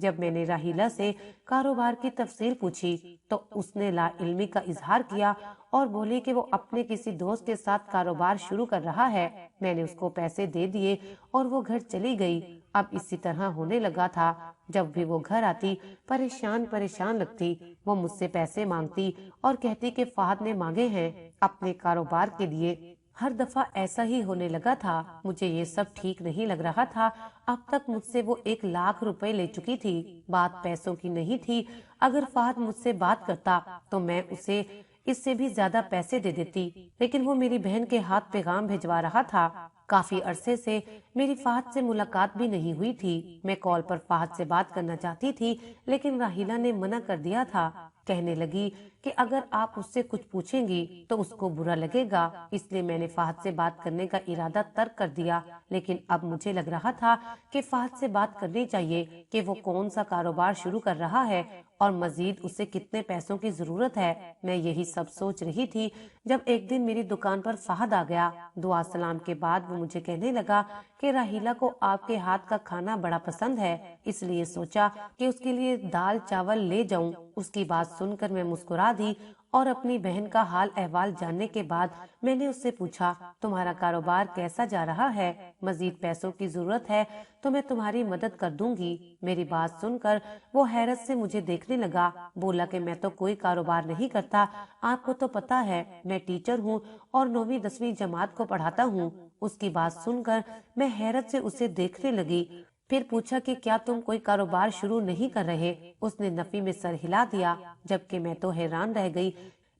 جب میں نے راہیلہ سے کاروبار کی تفصیل پوچھی تو اس نے لا علمی کا اظہار کیا اور بولی کہ وہ اپنے کسی دوست کے ساتھ کاروبار شروع کر رہا ہے۔ میں نے اس کو پیسے دے دیے اور وہ گھر چلی گئی۔ اب اسی طرح ہونے لگا تھا، جب بھی وہ گھر آتی پریشان لگتی۔ وہ مجھ سے پیسے مانگتی اور کہتی کہ فہد نے مانگے ہیں اپنے کاروبار کے لیے۔ ہر دفعہ ایسا ہی ہونے لگا تھا۔ مجھے یہ سب ٹھیک نہیں لگ رہا تھا۔ اب تک مجھ سے وہ 1,00,000 روپے لے چکی تھی۔ بات پیسوں کی نہیں تھی۔ اگر فہد مجھ سے بات کرتا تو میں اسے اس سے بھی زیادہ پیسے دے دیتی، لیکن وہ میری بہن کے ہاتھ پیغام بھجوا رہا تھا۔ کافی عرصے سے میری فہد سے ملاقات بھی نہیں ہوئی تھی۔ میں کال پر فہد سے بات کرنا چاہتی تھی، لیکن راہیلہ نے منع کر دیا تھا۔ کہنے لگی کہ اگر آپ اس سے کچھ پوچھیں گی تو اس کو برا لگے گا، اس لیے میں نے فہد سے بات کرنے کا ارادہ ترک کر دیا۔ لیکن اب مجھے لگ رہا تھا کہ فہد سے بات کرنی چاہیے کہ وہ کون سا کاروبار شروع کر رہا ہے اور مزید اسے کتنے پیسوں کی ضرورت ہے۔ میں یہی سب سوچ رہی تھی جب ایک دن میری دکان پر فہد آ گیا۔ دعا سلام کے بعد وہ مجھے کہنے لگا کہ راہیلہ کو آپ کے ہاتھ کا کھانا بڑا پسند ہے، اس لیے سوچا کہ اس کے لیے دال چاول لے جاؤں۔ اس کی بات سن کر میں مسکرا دی اور اپنی بہن کا حال احوال جاننے کے بعد میں نے اس سے پوچھا، تمہارا کاروبار کیسا جا رہا ہے؟ مزید پیسوں کی ضرورت ہے تو میں تمہاری مدد کر دوں گی۔ میری بات سن کر وہ حیرت سے مجھے دیکھنے لگا۔ بولا کہ میں تو کوئی کاروبار نہیں کرتا، آپ کو تو پتا ہے میں ٹیچر ہوں اور 9ویں 10ویں جماعت کو پڑھاتا ہوں۔ اس کی بات سن کر میں حیرت سے اسے دیکھنے لگی۔ پھر پوچھا کہ کیا تم کوئی کاروبار شروع نہیں کر رہے؟ اس نے نفی میں سر ہلا دیا، جبکہ میں تو حیران رہ گئی۔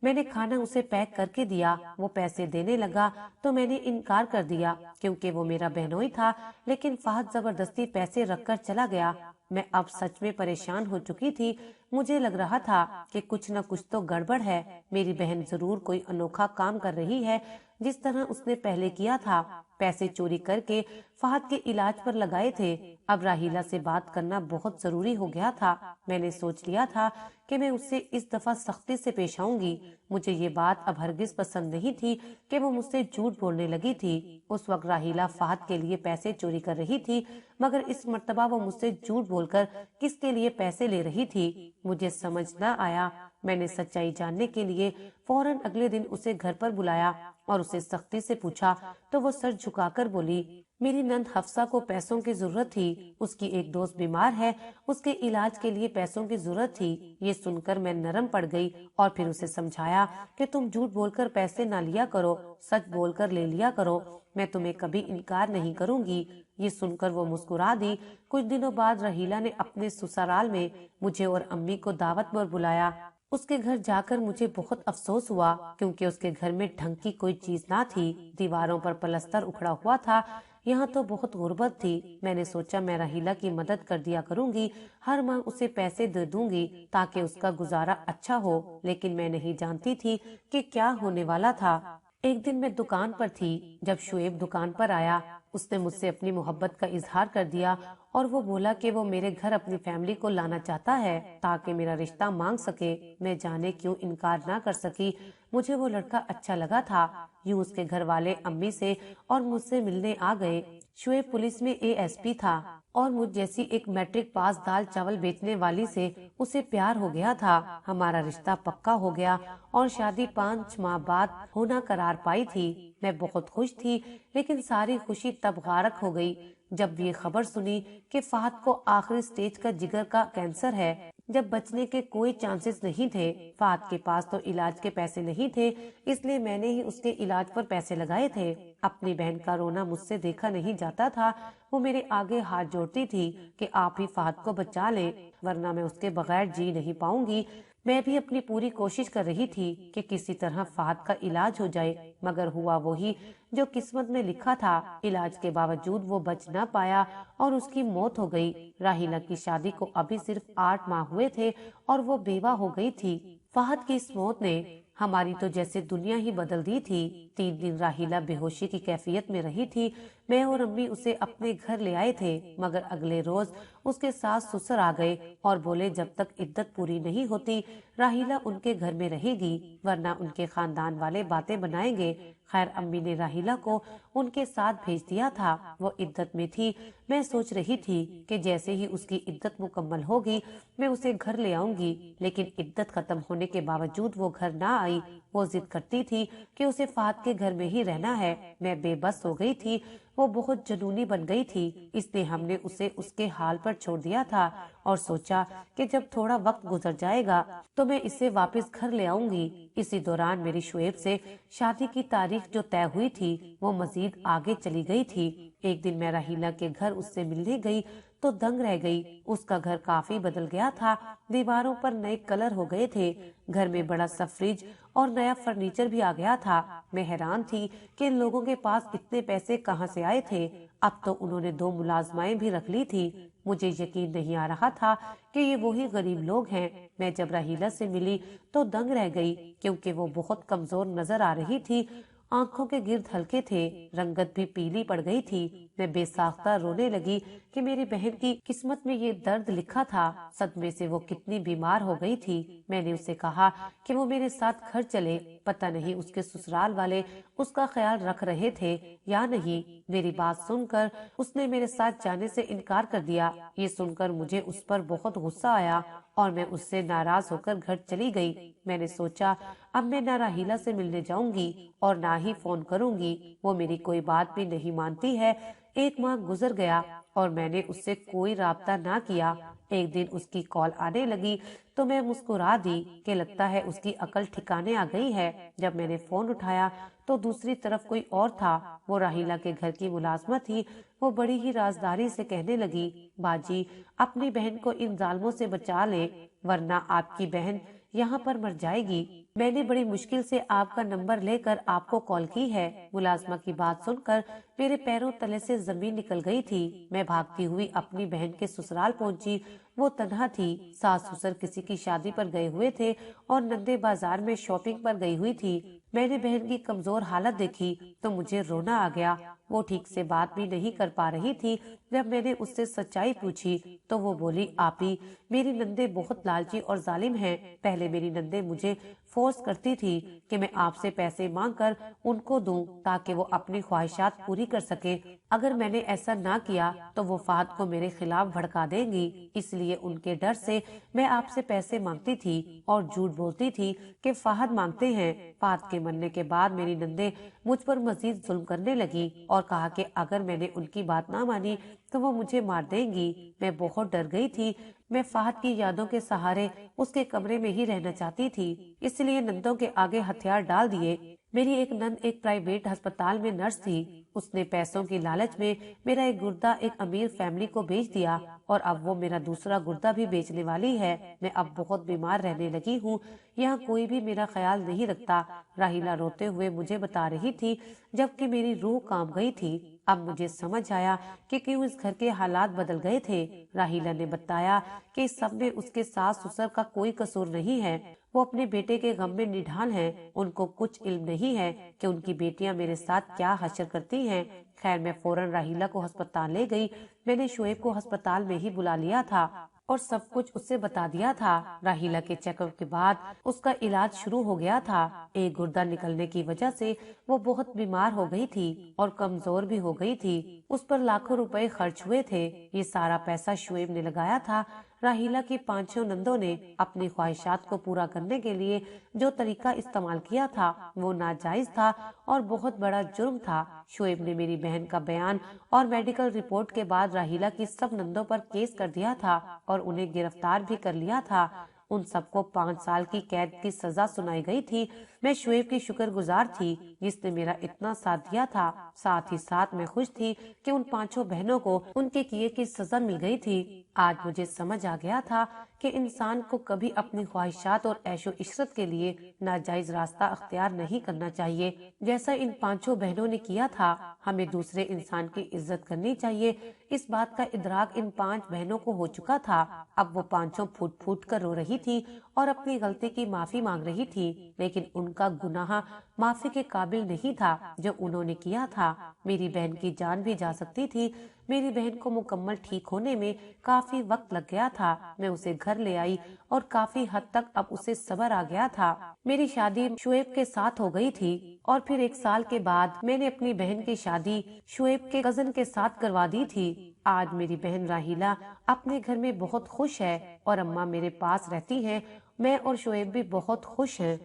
میں نے کھانا اسے پیک کر کے دیا۔ وہ پیسے دینے لگا تو میں نے انکار کر دیا کیونکہ وہ میرا بہنوئی تھا، لیکن فہد زبردستی پیسے رکھ کر چلا گیا۔ میں اب سچ میں پریشان ہو چکی تھی۔ مجھے لگ رہا تھا کہ کچھ نہ کچھ تو گڑبڑ ہے۔ میری بہن ضرور کوئی انوکھا کام کر رہی ہے، جس طرح اس نے پہلے کیا تھا، پیسے چوری کر کے فہد کے علاج پر لگائے تھے۔ اب راہیلہ سے بات کرنا بہت ضروری ہو گیا تھا۔ میں نے سوچ لیا تھا کہ میں اس سے اس دفعہ سختی سے پیش آؤں گی۔ مجھے یہ بات اب ہرگز پسند نہیں تھی کہ وہ مجھ سے جھوٹ بولنے لگی تھی۔ اس وقت راہیلہ فہد کے لیے پیسے چوری کر رہی تھی، مگر اس مرتبہ وہ مجھ سے جھوٹ بول کر کس کے لیے پیسے لے رہی تھی، مجھے سمجھ نہ آیا۔ میں نے سچائی جاننے کے لیے فوراً اگلے دن اسے گھر پر بلایا اور اسے سختی سے پوچھا تو وہ سر جھکا کر بولی، میری نند حفصہ کو پیسوں کی ضرورت تھی، اس کی ایک دوست بیمار ہے، اس کے علاج کے لیے پیسوں کی ضرورت تھی۔ یہ سن کر میں نرم پڑ گئی اور پھر اسے سمجھایا کہ تم جھوٹ بول کر پیسے نہ لیا کرو، سچ بول کر لے لیا کرو، میں تمہیں کبھی انکار نہیں کروں گی۔ یہ سن کر وہ مسکرا دی۔ کچھ دنوں بعد راہیلہ نے اپنے سسرال میں مجھے اور امی کو دعوت پر بلایا۔ اس کے گھر جا کر مجھے بہت افسوس ہوا کیونکہ اس کے گھر میں ڈھنگ کی کوئی چیز نہ تھی، دیواروں پر پلستر اکھڑا ہوا تھا، یہاں تو بہت غربت تھی۔ میں نے سوچا میں راہیلہ کی مدد کر دیا کروں گی، ہر ماہ اسے پیسے دے دوں گی تاکہ اس کا گزارا اچھا ہو، لیکن میں نہیں جانتی تھی کہ کیا ہونے والا تھا۔ ایک دن میں دکان پر تھی جب شعیب دکان پر آیا۔ اس نے مجھ سے اپنی محبت کا اظہار کر دیا اور وہ بولا کہ وہ میرے گھر اپنی فیملی کو لانا چاہتا ہے تاکہ میرا رشتہ مانگ سکے۔ میں جانے کیوں انکار نہ کر سکی، مجھے وہ لڑکا اچھا لگا تھا۔ یوں اس کے گھر والے امی سے اور مجھ سے ملنے آ گئے۔ شعیب پولیس میں ASP تھا اور مجھ جیسی ایک میٹرک پاس دال چاول بیچنے والی سے اسے پیار ہو گیا تھا۔ ہمارا رشتہ پکا ہو گیا اور شادی 5 ماہ بعد ہونا قرار پائی تھی۔ میں بہت خوش تھی، لیکن ساری خوشی تب غارق ہو گئی جب یہ خبر سنی کہ فہد کو آخری سٹیج کا جگر کا کینسر ہے، جب بچنے کے کوئی چانسز نہیں تھے۔ فہد کے پاس تو علاج کے پیسے نہیں تھے، اس لیے میں نے ہی اس کے علاج پر پیسے لگائے تھے۔ اپنی بہن کا رونا مجھ سے دیکھا نہیں جاتا تھا۔ وہ میرے آگے ہاتھ جوڑتی تھی کہ آپ ہی فہد کو بچا لیں، ورنہ میں اس کے بغیر جی نہیں پاؤں گی۔ میں بھی اپنی پوری کوشش کر رہی تھی کہ کسی طرح فہد کا علاج ہو جائے، مگر ہوا وہی جو قسمت میں لکھا تھا۔ علاج کے باوجود وہ بچ نہ پایا اور اس کی موت ہو گئی۔ راہیلہ کی شادی کو ابھی صرف 8 ماہ ہوئے تھے اور وہ بیوہ ہو گئی تھی۔ فہد کی اس موت نے ہماری تو جیسے دنیا ہی بدل دی تھی۔ 3 دن راہیلہ بے ہوشی کی کیفیت میں رہی تھی۔ میں اور امی اسے اپنے گھر لے آئے تھے، مگر اگلے روز اس کے ساس سسر آ گئے اور بولے جب تک عدت پوری نہیں ہوتی راہیلہ ان کے گھر میں رہے گی ورنہ ان کے خاندان والے باتیں بنائیں گے۔ خیر امی نے راہیلہ کو ان کے ساتھ بھیج دیا تھا۔ وہ عدت میں تھی۔ میں سوچ رہی تھی کہ جیسے ہی اس کی عدت مکمل ہوگی میں اسے گھر لے آؤں گی، لیکن عدت ختم ہونے کے باوجود وہ گھر نہ آئی۔ وہ ضد کرتی تھی کہ اسے فہد کے گھر میں ہی رہنا ہے۔ میں بے بس ہو گئی تھی۔ وہ بہت جنونی بن گئی تھی، اس لیے ہم نے اسے اس کے حال پر چھوڑ دیا تھا اور سوچا کہ جب تھوڑا وقت گزر جائے گا تو میں اسے واپس گھر لے آؤں گی۔ اسی دوران میری شعیب سے شادی کی تاریخ جو طے ہوئی تھی وہ مزید آگے چلی گئی تھی۔ ایک دن میں راہیلہ کے گھر اس سے ملنے گئی تو دنگ رہ گئی۔ اس کا گھر کافی بدل گیا تھا، دیواروں پر نئے کلر ہو گئے تھے، گھر میں بڑا سا فریج اور نیا فرنیچر بھی آ گیا تھا۔ میں حیران تھی کہ ان لوگوں کے پاس اتنے پیسے کہاں سے آئے تھے۔ اب تو انہوں نے 2 ملازمائیں بھی رکھ لی تھی۔ مجھے یقین نہیں آ رہا تھا کہ یہ وہی غریب لوگ ہیں۔ میں جب راہیلہ سے ملی تو دنگ رہ گئی کیونکہ وہ بہت کمزور نظر آ رہی تھی، آنکھوں کے گرد ہلکے تھے، رنگت بھی پیلی پڑ گئی تھی۔ میں بے ساختہ رونے لگی کہ میری بہن کی قسمت میں یہ درد لکھا تھا۔ صدمے سے وہ کتنی بیمار ہو گئی تھی۔ میں نے اسے کہا کہ وہ میرے ساتھ گھر چلے، پتہ نہیں اس کے سسرال والے اس کا خیال رکھ رہے تھے یا نہیں۔ میری بات سن کر اس نے میرے ساتھ جانے سے انکار کر دیا۔ یہ سن کر مجھے اس پر بہت غصہ آیا اور میں اس سے ناراض ہو کر گھر چلی گئی۔ میں نے سوچا اب میں نہ راہیلہ سے ملنے جاؤں گی اور نہ ہی فون کروں گی، وہ میری کوئی بات بھی نہیں مانتی ہے۔ 1 ماہ گزر گیا اور میں نے اس سے کوئی رابطہ نہ کیا۔ ایک دن اس کی کال آنے لگی تو میں مسکرا دی کہ لگتا ہے اس کی عقل ٹھکانے آ گئی ہے۔ جب میں نے فون اٹھایا تو دوسری طرف کوئی اور تھا۔ وہ راہیلہ کے گھر کی ملازمت تھی۔ وہ بڑی ہی رازداری سے کہنے لگی، باجی اپنی بہن کو ان ظالموں سے بچا لیں ورنہ آپ کی بہن یہاں پر مر جائے گی۔ میں نے بڑی مشکل سے آپ کا نمبر لے کر آپ کو کال کی ہے۔ ملازمہ کی بات سن کر میرے پیروں تلے سے زمین نکل گئی تھی۔ میں بھاگتی ہوئی اپنی بہن کے سسرال پہنچی۔ وہ تنہا تھی، ساس سسر کسی کی شادی پر گئے ہوئے تھے اور نندے بازار میں شاپنگ پر گئی ہوئی تھی۔ میں نے بہن کی کمزور حالت دیکھی تو مجھے رونا آ گیا۔ وہ ٹھیک سے بات بھی نہیں کر پا رہی تھی۔ جب میں نے اس سے سچائی پوچھی تو وہ بولی، آپی میری نندے بہت لالچی اور ظالم ہیں۔ پہلے میری نندے مجھے فورس کرتی تھی کہ میں آپ سے پیسے مانگ کر ان کو دوں تاکہ وہ اپنی خواہشات پوری کر سکے۔ اگر میں نے ایسا نہ کیا تو وہ فہد کو میرے خلاف بھڑکا دیں گی، اس لیے ان کے ڈر سے میں آپ سے پیسے مانگتی تھی اور جھوٹ بولتی تھی کہ فہد مانگتے ہیں۔ فہد کے مرنے کے بعد میری نندے مجھ پر مزید ظلم کرنے لگی اور کہا کہ اگر میں نے ان کی بات نہ مانی تو وہ مجھے مار دیں گی۔ میں بہت ڈر گئی تھی۔ میں فہد کی یادوں کے سہارے اس کے کمرے میں ہی رہنا چاہتی تھی، اس لیے نندوں کے آگے ہتھیار ڈال دیے۔ میری ایک نند ایک پرائیویٹ ہسپتال میں نرس تھی۔ اس نے پیسوں کی لالچ میں میرا ایک گردہ ایک امیر فیملی کو بیچ دیا اور اب وہ میرا دوسرا گردہ بھی بیچنے والی ہے۔ میں اب بہت بیمار رہنے لگی ہوں، یہاں کوئی بھی میرا خیال نہیں رکھتا۔ راہیلہ روتے ہوئے مجھے بتا رہی تھی جبکہ میری روح کانپ گئی تھی۔ اب مجھے سمجھ آیا کہ کیوں اس گھر کے حالات بدل گئے تھے۔ راہیلہ نے بتایا کہ اس سب میں اس کے ساس سسر کا کوئی قصور نہیں ہے، وہ اپنے بیٹے کے غم میں نڈھال ہیں۔ ان کو کچھ علم نہیں ہے کہ ان کی بیٹیاں میرے ساتھ کیا حشر کرتی ہیں۔ خیر میں فوراً راہیلہ کو ہسپتال لے گئی۔ میں نے شعیب کو ہسپتال میں ہی بلا لیا تھا اور سب کچھ اس سے بتا دیا تھا۔ راہیلہ کے چیک اپ کے بعد اس کا علاج شروع ہو گیا تھا۔ ایک گردہ نکلنے کی وجہ سے وہ بہت بیمار ہو گئی تھی اور کمزور بھی ہو گئی تھی۔ اس پر لاکھوں روپے خرچ ہوئے تھے۔ یہ سارا پیسہ شعیب نے لگایا تھا۔ راہیلہ کی 5 نندوں نے اپنی خواہشات کو پورا کرنے کے لیے جو طریقہ استعمال کیا تھا وہ ناجائز تھا اور بہت بڑا جرم تھا۔ شعیب نے میری بہن کا بیان اور میڈیکل رپورٹ کے بعد راہیلہ کی سب نندوں پر کیس کر دیا تھا اور انہیں گرفتار بھی کر لیا تھا۔ ان سب کو 5 سال کی قید کی سزا سنائی گئی تھی۔ میں شعیب کی شکر گزار تھی جس نے میرا اتنا ساتھ دیا تھا۔ ساتھ ہی ساتھ میں خوش تھی کہ ان 5 بہنوں کو ان کے کیے کی سزا مل گئی تھی۔ آج مجھے سمجھ آ گیا تھا کہ انسان کو کبھی اپنی خواہشات اور عیش و عشرت کے لیے ناجائز راستہ اختیار نہیں کرنا چاہیے، جیسا ان 5 بہنوں نے کیا تھا۔ ہمیں دوسرے انسان کی عزت کرنی چاہیے۔ اس بات کا ادراک ان 5 بہنوں کو ہو چکا تھا۔ اب وہ 5 پھوٹ پھوٹ کر رو رہی تھی اور اپنی غلطی کی معافی مانگ رہی تھی، لیکن ان ان کا گناہ معافی کے قابل نہیں تھا جو انہوں نے کیا تھا۔ میری بہن کی جان بھی جا سکتی تھی۔ میری بہن کو مکمل ٹھیک ہونے میں کافی وقت لگ گیا تھا۔ میں اسے گھر لے آئی اور کافی حد تک اب اسے صبر آ گیا تھا۔ میری شادی شعیب کے ساتھ ہو گئی تھی اور پھر 1 سال کے بعد میں نے اپنی بہن کی شادی شعیب کے کزن کے ساتھ کروا دی تھی۔ آج میری بہن راحیلہ اپنے گھر میں بہت خوش ہے اور اماں میرے پاس رہتی ہیں۔ میں اور شعیب بھی بہت خوش ہیں۔